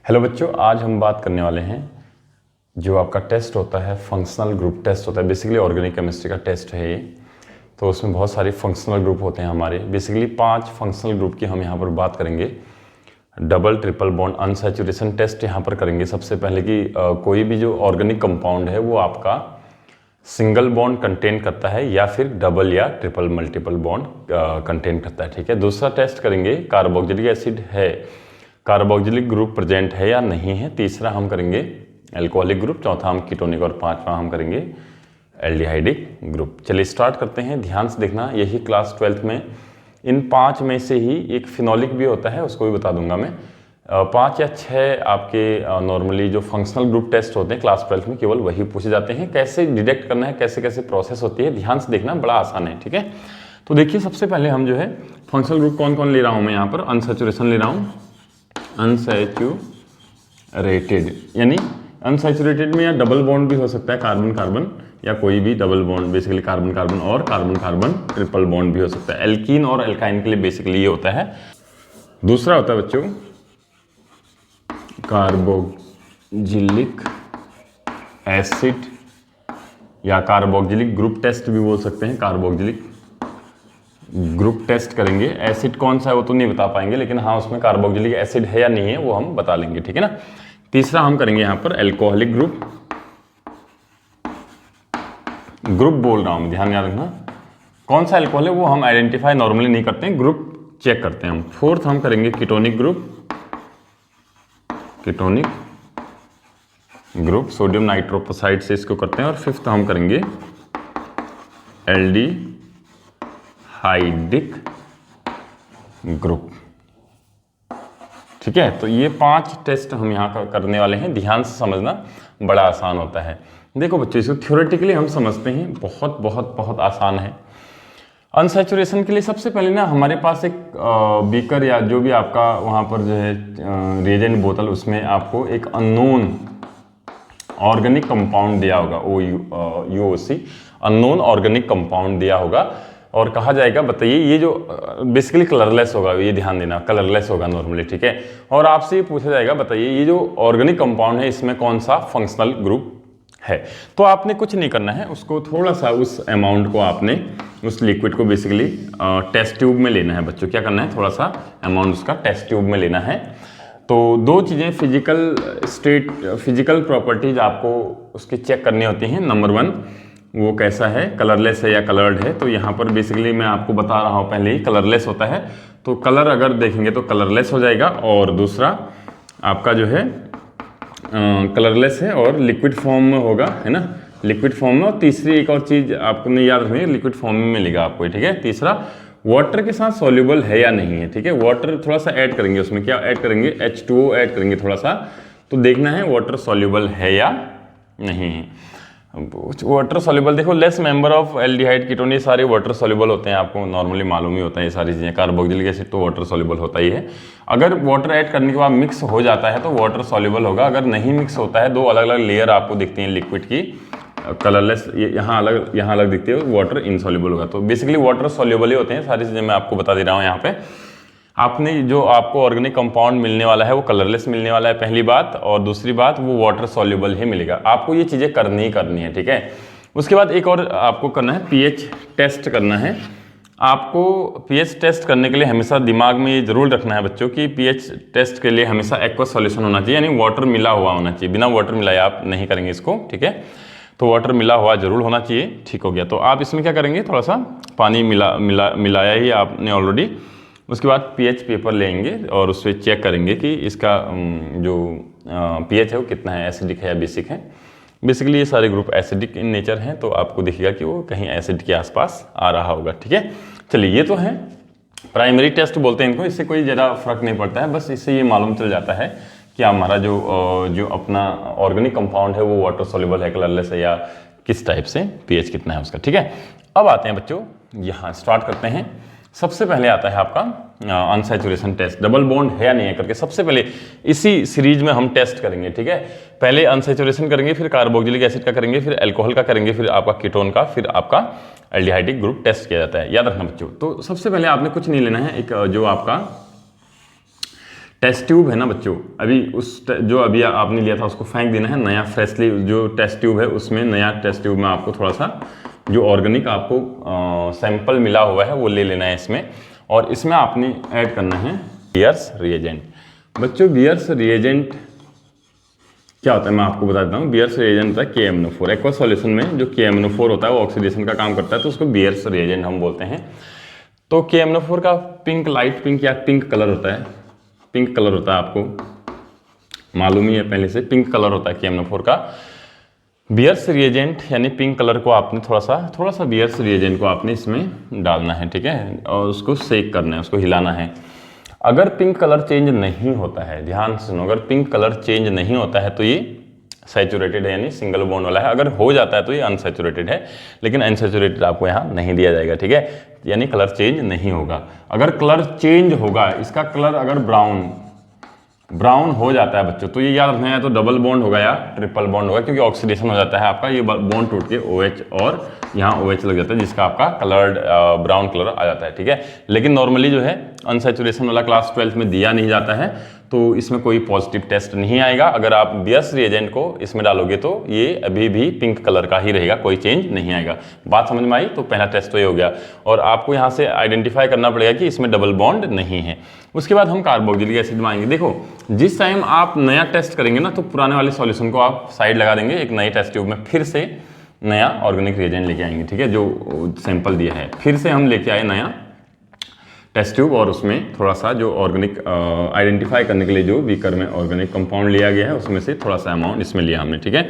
Hello बच्चों, आज हम बात करने वाले हैं जो आपका टेस्ट होता है फंक्शनल ग्रुप टेस्ट होता है। बेसिकली ऑर्गेनिक केमिस्ट्री का टेस्ट है ये। तो उसमें बहुत सारे फंक्शनल ग्रुप होते हैं हमारे। बेसिकली 5 फंक्शनल ग्रुप की हम यहाँ पर बात करेंगे। Double triple bond unsaturation test यहाँ पर करेंगे। सबसे पहले कि कोई भी जो ऑर्गेनिक कंपाउंड है वो आपका सिंगल बॉन्ड कंटेन करता है या फिर डबल या ट्रिपल मल्टीपल बॉन्ड कंटेन करता है। ठीक है। दूसरा टेस्ट करेंगे कार्बोक्सिलिक एसिड है, कार्बोक्सिलिक ग्रुप प्रेजेंट है या नहीं है। तीसरा हम करेंगे अल्कोहलिक ग्रुप, चौथा हम कीटोनिक और पांचवा हम करेंगे एल्डिहाइडिक ग्रुप। चलिए स्टार्ट करते हैं। ध्यान से देखना, यही क्लास 12th में इन 5 में से ही एक फिनोलिक भी होता है, उसको भी बता दूंगा मैं। 5 या 6 आपके नॉर्मली जो फंक्शनल ग्रुप टेस्ट होते हैं क्लास 12th में केवल वही पूछे जाते हैं। कैसे डिटेक्ट करना है, कैसे कैसे प्रोसेस होती है, ध्यान से देखना, बड़ा आसान है। ठीक है। तो देखिए, सबसे पहले हम जो है फंक्शनल ग्रुप कौन कौन ले रहा हूँ मैं यहाँ पर। अनसैचुरेशन ले रहा हूँ, अनसैचुरेटेड, यानी अनसैचुरेटेड में या डबल बॉन्ड भी हो सकता है, कार्बन कार्बन या कोई भी double bond, basically carbon carbon और कार्बन कार्बन ट्रिपल बॉन्ड भी हो सकता है। एल्कीन और एल्काइन के लिए बेसिकली ये होता है। दूसरा होता है बच्चों कार्बोक्सिलिक एसिड या कार्बोक्सिलिक ग्रुप टेस्ट भी बोल सकते हैं। कार्बोक्सिलिक ग्रुप टेस्ट करेंगे। एसिड कौन सा है वो तो नहीं बता पाएंगे, लेकिन हाँ उसमें कार्बोक्सिलिक एसिड है या नहीं है वो हम बता लेंगे। ठीक है ना। तीसरा हम करेंगे यहाँ पर अल्कोहलिक ग्रुप बोल रहा हूँ, ध्यान याद रखना। कौन सा अल्कोहल है वो हम आइडेंटिफाई नॉर्मली नहीं करते हैं, ग्रुप चेक करते हैं हम। फोर्थ हम करेंगे कीटोनिक ग्रुप सोडियम नाइट्रोपोसाइड से इसको करते हैं। और फिफ्थ हम करेंगे एल्डिहाइडिक ग्रुप। ठीक है। तो ये 5 टेस्ट हम यहाँ करने वाले हैं, ध्यान से समझना, बड़ा आसान होता है। देखो बच्चों, इसको थ्योरेटिकली हम समझते हैं, बहुत बहुत बहुत आसान है। अनसैचुरेशन के लिए सबसे पहले ना हमारे पास एक बीकर या जो भी आपका वहाँ पर जो है रिएजेंट बोतल, उसमें आपको एक अननोन ऑर्गेनिक कंपाउंड दिया होगा, OUOC, अननोन ऑर्गेनिक कंपाउंड दिया होगा। और कहा जाएगा, बताइए ये जो बेसिकली कलरलेस होगा, ये ध्यान देना, कलरलेस होगा नॉर्मली। ठीक है। और आपसे ये पूछा जाएगा, बताइए ये जो ऑर्गेनिक कंपाउंड है इसमें कौन सा फंक्शनल ग्रुप है। तो आपने कुछ नहीं करना है, उसको थोड़ा सा उस अमाउंट को आपने उस लिक्विड को बेसिकली टेस्ट ट्यूब में लेना है बच्चों। क्या करना है, थोड़ा सा अमाउंट उसका टेस्ट ट्यूब में लेना है। तो 2 चीज़ें फिजिकल प्रॉपर्टीज आपको उसकी चेक करनी होती हैं। नंबर 1 वो कैसा है, कलरलेस है या कलर्ड है। तो यहाँ पर बेसिकली मैं आपको बता रहा हूँ पहले ही, कलरलेस होता है तो कलर अगर देखेंगे तो कलरलेस हो जाएगा। और दूसरा आपका जो है कलरलेस है और लिक्विड फॉर्म में होगा, है ना, लिक्विड फॉर्म में। और तीसरी एक और चीज़ आपको नहीं याद रखनी है, लिक्विड फॉर्म में मिलेगा आपको। ठीक है। तीसरा वाटर के साथ सॉल्युबल है या नहीं है। ठीक है। वाटर थोड़ा सा ऐड करेंगे, उसमें क्या ऐड करेंगे, H2O ऐड करेंगे थोड़ा सा। तो देखना है वाटर सॉल्युबल है या नहीं है। वाटर सॉल्युबल, देखो less member of aldehyde ketone, ये सारे वाटर सॉल्युबल होते हैं, आपको नॉर्मली मालूम ही होता है ये सारी चीज़ें। कार्बोक्सिलिक एसिड तो वाटर सॉल्युबल होता ही है। अगर वाटर ऐड करने के बाद मिक्स हो जाता है तो वाटर सॉल्युबल होगा। अगर नहीं मिक्स होता है, 2 अलग अलग लेयर आपको दिखती हैं लिक्विड की, कलरलेस, यहाँ अलग दिखती है, वाटर इनसॉल्युबल होगा। तो बेसिकली वाटर सॉल्युबल ही होते हैं, सारी चीज़ें मैं आपको बता दे रहा हूँ यहाँ पे। आपने जो आपको ऑर्गेनिक कंपाउंड मिलने वाला है वो कलरलेस मिलने वाला है, पहली बात। और दूसरी बात, वो वाटर सॉल्युबल ही मिलेगा। आपको ये चीज़ें करनी ही करनी है। ठीक है। उसके बाद एक और आपको करना है, pH टेस्ट करना है। आपको pH टेस्ट करने के लिए हमेशा दिमाग में ये जरूर रखना है बच्चों कि pH टेस्ट के लिए हमेशा एक्वस सॉल्यूशन होना चाहिए, यानी वाटर मिला हुआ होना चाहिए। बिना वाटर मिलाए आप नहीं करेंगे इसको। ठीक है। तो वाटर मिला हुआ जरूर होना चाहिए। ठीक हो गया। तो आप इसमें क्या करेंगे, थोड़ा सा पानी मिलाया ही आपने ऑलरेडी। उसके बाद pH पेपर लेंगे और उस पर चेक करेंगे कि इसका जो pH है वो कितना है, एसिडिक है या बेसिक है। बेसिकली ये सारे ग्रुप एसिडिक इन नेचर हैं, तो आपको दिखेगा कि वो कहीं एसिड के आसपास आ रहा होगा। ठीक है। चलिए, ये तो है प्राइमरी टेस्ट बोलते हैं इनको, इससे कोई ज़्यादा फर्क नहीं पड़ता है। बस इससे ये मालूम चल जाता है कि हमारा जो अपना ऑर्गेनिक कंपाउंड है वो वाटर सॉल्युबल है, कलरलेस है या किस टाइप से, pH कितना है उसका। ठीक है। अब आते हैं बच्चों, यहाँ स्टार्ट करते हैं। सबसे पहले आता है आपका अनसैचुरेशन टेस्ट, डबल बॉन्ड है या नहीं है करके। सबसे पहले इसी सीरीज में हम टेस्ट करेंगे। ठीक है। पहले अनसैचुरेशन करेंगे, फिर कार्बोक्सिलिक एसिड का करेंगे, फिर अल्कोहल का करेंगे, फिर आपका कीटोन का, फिर आपका एल्डिहाइडिक ग्रुप टेस्ट किया जाता है। याद रखना बच्चों। तो सबसे पहले आपने कुछ नहीं लेना है, एक जो आपका टेस्ट ट्यूब है ना बच्चों, अभी जो अभी आपने लिया था उसको फेंक देना है, नया फ्रेशली जो टेस्ट ट्यूब है उसमें नया टेस्ट ट्यूब में आपको थोड़ा सा जो ऑर्गेनिक आपको सैंपल मिला हुआ है वो ले लेना है इसमें, और इसमें आपने ऐड करना है बियर्स रिएजेंट। बच्चों बियर्स रिएजेंट क्या होता है मैं आपको बता देता हूँ। बियर्स रिएजेंट होता है KMnO4। एक्वा सॉल्यूशन में जो KMnO4 होता है वो ऑक्सीडेशन का काम करता है, तो उसको बियर्स रिएजेंट हम बोलते हैं। तो KMnO4 का पिंक, लाइट पिंक या पिंक कलर होता है, पिंक कलर होता है, आपको मालूम ही है पहले से, पिंक कलर होता है KMnO4 का। बियर्स रिएजेंट यानी पिंक कलर को आपने थोड़ा सा बियर्स रिएजेंट को आपने इसमें डालना है, ठीक है, और उसको सेक करना है, उसको हिलाना है। अगर पिंक कलर चेंज नहीं होता है, ध्यान से सुनो, अगर पिंक कलर चेंज नहीं होता है तो ये सैचुरेटेड है यानी सिंगल बॉन्ड वाला है, अगर हो जाता है तो ये अनसैचुरेटेड है, लेकिन अनसैचुरेटेड आपको यहाँ नहीं दिया जाएगा, ठीक है, यानी कलर चेंज नहीं होगा। अगर कलर चेंज होगा, इसका कलर अगर ब्राउन हो जाता है बच्चों, तो ये याद रखना है, तो डबल बॉन्ड होगा या ट्रिपल बॉन्ड होगा, क्योंकि ऑक्सीडेशन हो जाता है आपका, ये बॉन्ड टूट के OH और यहाँ OH लग जाता है, जिसका आपका कलर्ड ब्राउन कलर आ जाता है, ठीक है। लेकिन नॉर्मली जो है अनसैचुरेशन वाला क्लास 12 में दिया नहीं जाता है, तो इसमें कोई पॉजिटिव टेस्ट नहीं आएगा। अगर आप बियर्स रिएजेंट को इसमें डालोगे तो ये अभी भी पिंक कलर का ही रहेगा, कोई चेंज नहीं आएगा। बात समझ में आई? तो पहला टेस्ट तो ये हो गया, और आपको यहाँ से आइडेंटिफाई करना पड़ेगा कि इसमें डबल बॉन्ड नहीं है। उसके बाद हम कार्बोक्सिलिक एसिड में आएंगे। देखो जिस टाइम आप नया टेस्ट करेंगे ना, तो पुराने वाले सॉल्यूशन को आप साइड लगा देंगे, एक नए टेस्ट ट्यूब में फिर से नया ऑर्गेनिक रिएजेंट लेके आएंगे, ठीक है, जो सैंपल दिया है फिर से हम लेके आए नया टेस्ट ट्यूब, और उसमें थोड़ा सा जो ऑर्गेनिक आइडेंटिफाई करने के लिए जो बीकर में ऑर्गेनिक कंपाउंड लिया गया है उसमें से थोड़ा सा अमाउंट इसमें लिया हमने, ठीक है।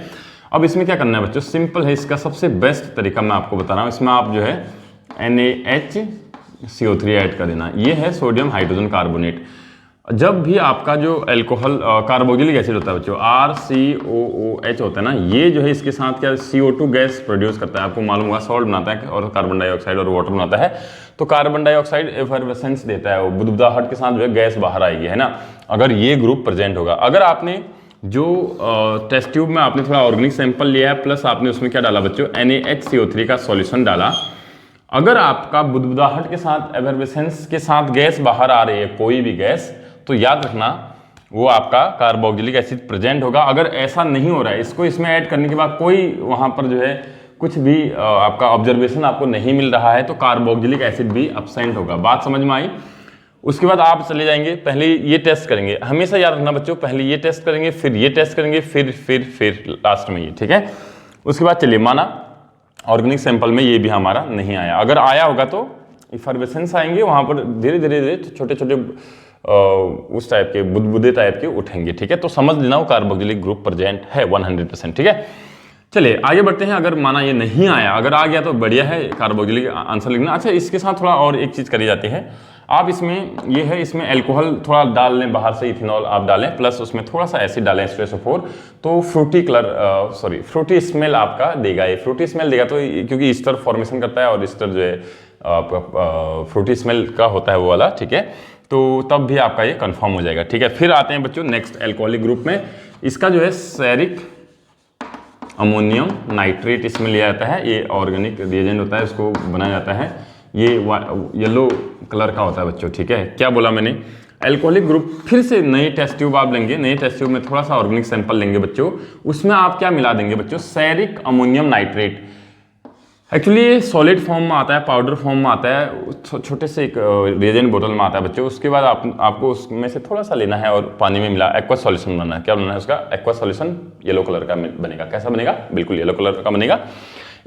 अब इसमें क्या करना है बच्चों, सिंपल है, इसका सबसे बेस्ट तरीका मैं आपको बता रहा हूँ। इसमें आप जो है NaHCO3 ऐड कर देना, ये है सोडियम हाइड्रोजन कार्बोनेट। जब भी आपका जो अल्कोहल कार्बोक्सिलिक एसिड होता है बच्चों, RCOOH होता है ना, ये जो है इसके साथ क्या CO2 गैस प्रोड्यूस करता है, आपको मालूम होगा, सॉल्ट बनाता है और कार्बन डाइऑक्साइड और वाटर बनाता है। तो कार्बन डाइऑक्साइड एफरवेसेंस देता है, वो बुदबुदाहट के साथ जो है गैस बाहर आएगी, है ना, अगर ये ग्रुप प्रेजेंट होगा। अगर आपने जो टेस्ट ट्यूब में आपने थोड़ा ऑर्गेनिक सैंपल लिया है, प्लस आपने उसमें क्या डाला बच्चों, NaHCO3 का सॉल्यूशन डाला, अगर आपका बुदबुदाहट के साथ एफरवेसेंस के साथ गैस बाहर आ रही है, कोई भी गैस, तो याद रखना वो आपका कार्बोक्सिलिक एसिड प्रेजेंट होगा। अगर ऐसा नहीं हो रहा है, इसको इसमें ऐड करने के बाद कोई वहाँ पर जो है कुछ भी आपका ऑब्जर्वेशन आपको नहीं मिल रहा है, तो कार्बोक्सिलिक एसिड भी एब्सेंट होगा। बात समझ में आई? उसके बाद आप चले जाएंगे, पहले ये टेस्ट करेंगे, हमेशा याद रखना बच्चों, पहले ये टेस्ट करेंगे, फिर ये टेस्ट करेंगे, फिर लास्ट में ये, ठीक है। उसके बाद चलिए, माना ऑर्गेनिक सैंपल में ये भी हमारा नहीं आया, अगर आया होगा तो इफरवेसेंस आएंगे, वहाँ पर धीरे धीरे छोटे छोटे उस टाइप के बुदबुदे टाइप के उठेंगे, ठीक है। तो समझ लेना वो कार्बोक्सिलिक ग्रुप प्रेजेंट है 100%, ठीक है। चलिए आगे बढ़ते हैं। अगर माना ये नहीं आया, अगर आ गया तो बढ़िया है, कार्बोक्सिलिक आंसर लिखना। अच्छा, इसके साथ थोड़ा और एक चीज़ करी जाती है, आप इसमें ये है, इसमें अल्कोहल थोड़ा डाल लें, बाहर से इथेनॉल आप डालें, प्लस उसमें थोड़ा सा एसिड डालें H2SO4, तो फ्रूटी कलर फ्रूटी स्मेल आपका देगा। ये फ्रूटी स्मेल देगा तो क्योंकि ईस्टर फॉर्मेशन करता है, और ईस्टर जो है आपका फ्रूटी स्मेल का होता है वो वाला, ठीक है, तो तब भी आपका ये कंफर्म हो जाएगा, ठीक है। फिर आते हैं बच्चों नेक्स्ट अल्कोहलिक ग्रुप में, इसका जो है सेरिक अमोनियम नाइट्रेट इसमें लिया जाता है, ये ऑर्गेनिक रिएजेंट होता है, इसको बनाया जाता है, ये येलो कलर का होता है बच्चों, ठीक है। क्या बोला मैंने, अल्कोहलिक ग्रुप, फिर से नए टेस्ट ट्यूब आप लेंगे, नए टेस्ट ट्यूब में थोड़ा सा ऑर्गेनिक सैंपल लेंगे बच्चों, उसमें आप क्या मिला देंगे बच्चों, सेरिक अमोनियम नाइट्रेट। एक्चुअली ये सॉलिड फॉर्म में आता है, पाउडर फॉर्म में आता है, छोटे से एक रिएजेंट बोतल में आता है बच्चों। उसके बाद आपको उसमें से थोड़ा सा लेना है और पानी में मिला एक्वा सॉल्यूशन बनाना है। क्या बनाना है उसका, एक्वा सॉल्यूशन येलो कलर का बनेगा। कैसा बनेगा, बिल्कुल येलो कलर का बनेगा।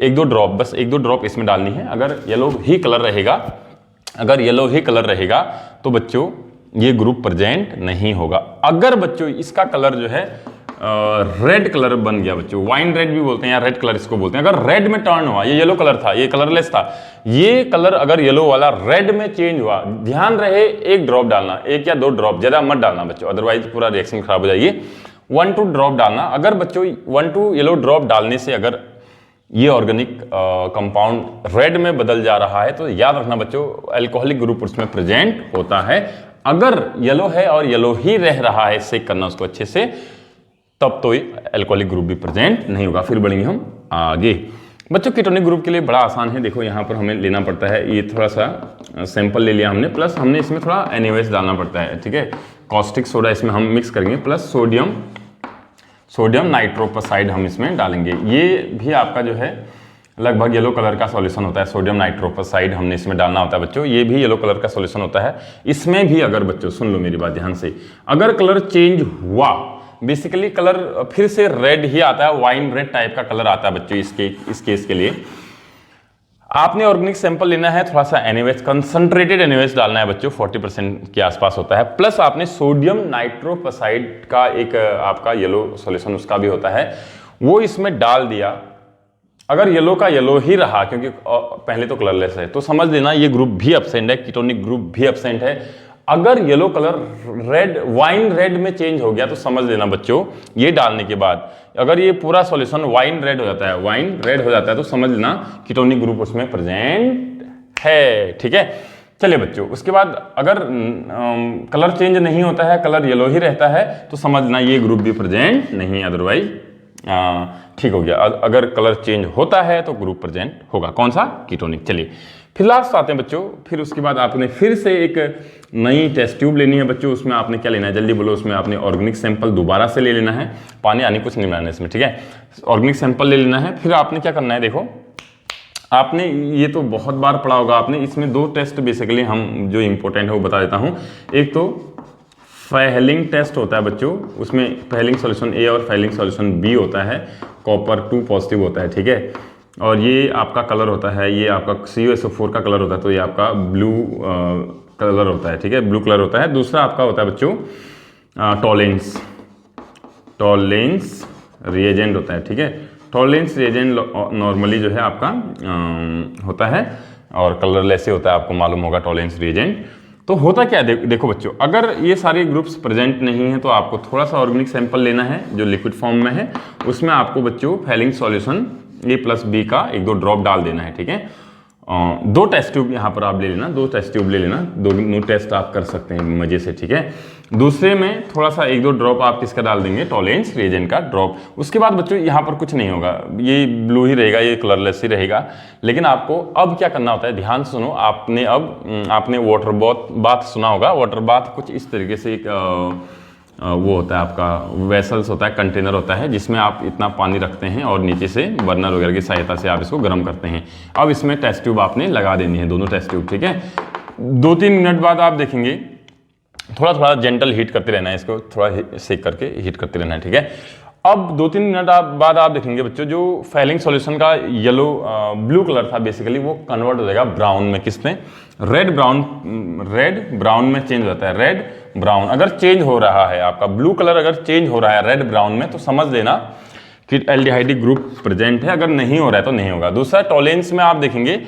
1-2 ड्रॉप, बस 1-2 ड्रॉप इसमें डालनी है। अगर येलो ही कलर रहेगा, तो बच्चों ये ग्रुप प्रेजेंट नहीं होगा। अगर बच्चों इसका कलर जो है रेड कलर बन गया बच्चों, वाइन रेड भी बोलते हैं या रेड कलर इसको बोलते हैं, अगर रेड में टर्न हुआ, ये येलो कलर था, ये कलरलेस था, ये कलर अगर येलो वाला रेड में चेंज हुआ, ध्यान रहे 1 ड्रॉप डालना, 1 या 2 ड्रॉप, ज्यादा मत डालना बच्चों, अदरवाइज पूरा रिएक्शन खराब हो जाएगी। 1-2 ड्रॉप डालना। अगर बच्चों 1-2 येलो ड्रॉप डालने से अगर ये ऑर्गेनिक कंपाउंड रेड में बदल जा रहा है, तो याद रखना बच्चों अल्कोहलिक ग्रुप उसमें प्रेजेंट होता है। अगर येलो है और येलो ही रह रहा है, सेक करना उसको अच्छे से, तब तो अल्कोहलिक ग्रुप भी प्रेजेंट नहीं होगा। फिर बढ़ेंगे हम आगे बच्चों। कीटोनिक ग्रुप के लिए बड़ा आसान है, देखो यहाँ पर हमें लेना पड़ता है, ये थोड़ा सा सैंपल ले लिया हमने, प्लस हमने इसमें थोड़ा NaOH डालना पड़ता है, ठीक है। कॉस्टिक सोडा इसमें हम मिक्स करेंगे प्लस सोडियम नाइट्रोपसाइड हम इसमें डालेंगे। ये भी आपका जो है लगभग येलो कलर का सॉल्यूशन होता है। सोडियम नाइट्रोपसाइड हमने इसमें डालना होता है बच्चों, ये भी येलो कलर का सॉल्यूशन होता है। इसमें भी अगर बच्चों सुन लो मेरी बात ध्यान से, अगर कलर चेंज हुआ, बेसिकली कलर फिर से रेड ही आता है, वाइन रेड टाइप का कलर आता है बच्चों इस केस के लिए आपने ऑर्गेनिक सैंपल लेना है, थोड़ा सा NaOH कंसंट्रेटेड NaOH डालना है बच्चों, 40% के आसपास होता है, प्लस आपने सोडियम नाइट्रोपसाइड का एक आपका येलो सॉल्यूशन उसका भी होता है, वो इसमें डाल दिया। अगर येलो का येलो ही रहा, क्योंकि पहले तो कलरलेस है, तो समझ लेना ये ग्रुप भी एब्सेंट है, कीटोनिक ग्रुप भी एब्सेंट है। अगर yellow colour red, wine red में चेंज हो गया तो समझ लेना बच्चों ये डालने के बाद अगर ये पूरा सॉल्यूशन वाइन रेड हो जाता है, तो समझ लेना कीटोनिक ग्रुप उसमें प्रेजेंट है। ठीक है, चलिए बच्चों, उसके बाद अगर कलर चेंज नहीं होता है, कलर येलो ही रहता है, तो समझना ये ग्रुप भी प्रेजेंट नहीं, अदरवाइज ठीक हो गया। अगर कलर चेंज होता है तो ग्रुप प्रेजेंट होगा, कौन सा? कीटोनिक। चलिए फिर लास्ट आते हैं बच्चों, फिर उसके बाद आपने फिर से एक नई टेस्ट ट्यूब लेनी है बच्चों। उसमें आपने क्या लेना है, जल्दी बोलो। उसमें आपने ऑर्गेनिक सैंपल दोबारा से ले लेना है, पानी आनी कुछ नहीं मिलाना इसमें, ठीक है। ऑर्गेनिक सैंपल ले लेना है, फिर आपने क्या करना है, देखो आपने ये तो बहुत बार पढ़ा होगा आपने, इसमें दो टेस्ट बेसिकली हम जो इंपॉर्टेंट है वो बता देता हूँ। एक तो फैलिंग टेस्ट होता है बच्चों, उसमें फैलिंग सॉल्यूशन A और फैलिंग सॉल्यूशन B होता है, कॉपर 2 पॉजिटिव होता है, ठीक है। और ये आपका कलर होता है, ये आपका CuSO4 का कलर होता है, तो ये आपका ब्लू कलर होता है, ठीक है, ब्लू कलर होता है। दूसरा आपका होता है बच्चों टॉलेंस रिएजेंट होता है, ठीक है। टॉलेंस रिएजेंट नॉर्मली जो है आपका होता है और कलरलेस ही होता है, आपको मालूम होगा टॉलेंस रिएजेंट। तो होता क्या है, देखो बच्चों, अगर ये सारे ग्रुप्स प्रेजेंट नहीं है तो आपको थोड़ा सा ऑर्गेनिक सैंपल लेना है जो लिक्विड फॉर्म में है, उसमें आपको बच्चों फैलिंग सॉल्यूशन A+B का 1-2 ड्रॉप डाल देना है, ठीक है। 2 टेस्ट ट्यूब यहाँ पर आप ले लेना, 2 टेस्ट ट्यूब ले लेना, 2 टेस्ट आप कर सकते हैं मजे से, ठीक है। दूसरे में थोड़ा सा 1-2 ड्रॉप आप किसका डाल देंगे, टॉलेंस रिएजेंट का ड्रॉप। उसके बाद बच्चों यहाँ पर कुछ नहीं होगा, ये ब्लू ही रहेगा, ये कलरलेस ही रहेगा। लेकिन आपको अब क्या करना होता है, ध्यान से सुनो। आपने वाटर बाथ सुना होगा। वाटर बाथ कुछ इस तरीके से एक वो होता है आपका वेसल्स होता है, कंटेनर होता है, जिसमें आप इतना पानी रखते हैं और नीचे से बर्नर वगैरह की सहायता से आप इसको गर्म करते हैं। अब इसमें टेस्ट ट्यूब आपने लगा देनी है, दोनों टेस्ट ट्यूब, ठीक है। 2-3 मिनट बाद आप देखेंगे थोड़ा थोड़ा जेंटल हीट करते रहना है, इसको थोड़ा सेक करके हीट करते रहना है, ठीक है। अब 2-3 मिनट बाद आप देखेंगे बच्चों, जो फैलिंग सॉल्यूशन का येलो ब्लू कलर था बेसिकली, वो कन्वर्ट हो जाएगा ब्राउन में। किस में? रेड ब्राउन में चेंज हो जाता है। रेड ब्राउन अगर चेंज हो रहा है, आपका ब्लू कलर अगर चेंज हो रहा है रेड ब्राउन में, तो समझ लेना कि एल्डिहाइड ग्रुप प्रेजेंट है। अगर नहीं हो रहा है तो नहीं होगा। दूसरा टॉलेंस में आप देखेंगे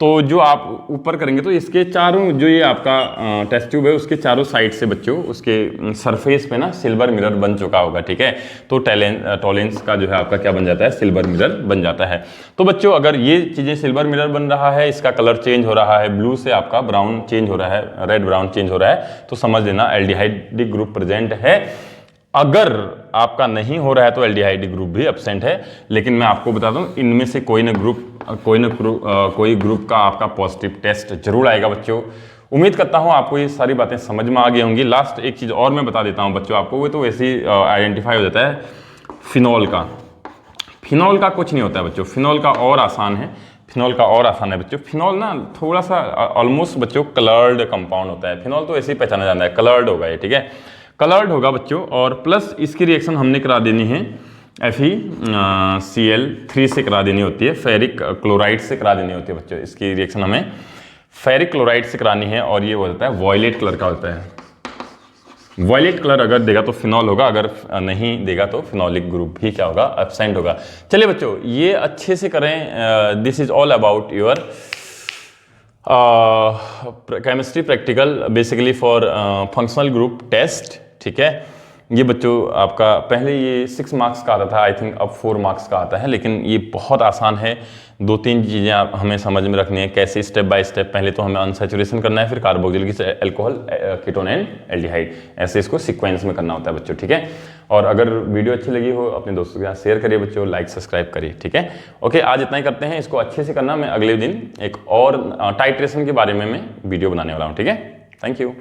तो जो आप ऊपर करेंगे तो इसके चारों, जो ये आपका टेस्ट ट्यूब है, उसके चारों साइड से बच्चों उसके सरफेस पे ना सिल्वर मिरर बन चुका होगा, ठीक है। तो टॉलेंस का जो है आपका क्या बन जाता है, सिल्वर मिरर बन जाता है। तो बच्चों अगर ये चीज़ें सिल्वर मिरर बन रहा है, इसका कलर चेंज हो रहा है, ब्लू से आपका ब्राउन चेंज हो रहा है, रेड ब्राउन चेंज हो रहा है, तो समझ लेना एल्डिहाइड ग्रुप प्रेजेंट है। अगर आपका नहीं हो रहा है तो एल्डिहाइड ग्रुप भी एब्सेंट है। लेकिन मैं आपको बता दूं, इनमें से कोई ग्रुप का आपका पॉजिटिव टेस्ट जरूर आएगा बच्चों। उम्मीद करता हूं आपको ये सारी बातें समझ में आ गई होंगी। लास्ट एक चीज़ और मैं बता देता हूं बच्चों आपको, वो तो वैसे ही आइडेंटिफाई हो जाता है। फिनॉल का कुछ नहीं होता है बच्चों, फिनॉल का और आसान है बच्चों। फिनॉल ना थोड़ा सा ऑलमोस्ट बच्चों कलर्ड कंपाउंड होता है। फिनॉल तो ऐसे ही पहचाना जाता है, कलर्ड होगा ये, ठीक है, कलर्ड होगा बच्चों। और प्लस इसकी रिएक्शन हमने करा देनी है FeCl3 से करा देनी होती है, फेरिक क्लोराइड से करा देनी होती है बच्चों। इसकी रिएक्शन हमें फेरिक क्लोराइड से करानी है और ये हो जाता है वॉयलेट कलर का होता है। वॉयलेट कलर अगर देगा तो फिनॉल होगा, अगर नहीं देगा तो फिनॉलिक ग्रुप भी क्या होगा, एब्सेंट होगा। चलिए बच्चों ये अच्छे से करें। This is all about your chemistry practical basically for functional group test, ठीक है। ये बच्चों आपका पहले ये 6 मार्क्स का आता था, आई थिंक अब 4 मार्क्स का आता है, लेकिन ये बहुत आसान है। 2-3 चीज़ें आप हमें समझ में रखनी है, कैसे स्टेप बाय स्टेप। पहले तो हमें अनसैचुरेशन करना है, फिर carboxylic alcohol, ketone and aldehyde, ऐसे इसको सीक्वेंस में करना होता है बच्चों, ठीक है। और अगर वीडियो अच्छी लगी हो अपने दोस्तों के साथ शेयर करिए बच्चों, लाइक सब्सक्राइब करिए, ठीक है। ओके, आज इतना ही करते हैं, इसको अच्छे से करना। मैं अगले दिन एक और टाइट्रेशन के बारे में मैं वीडियो बनाने वाला हूँ, ठीक है। Thank you.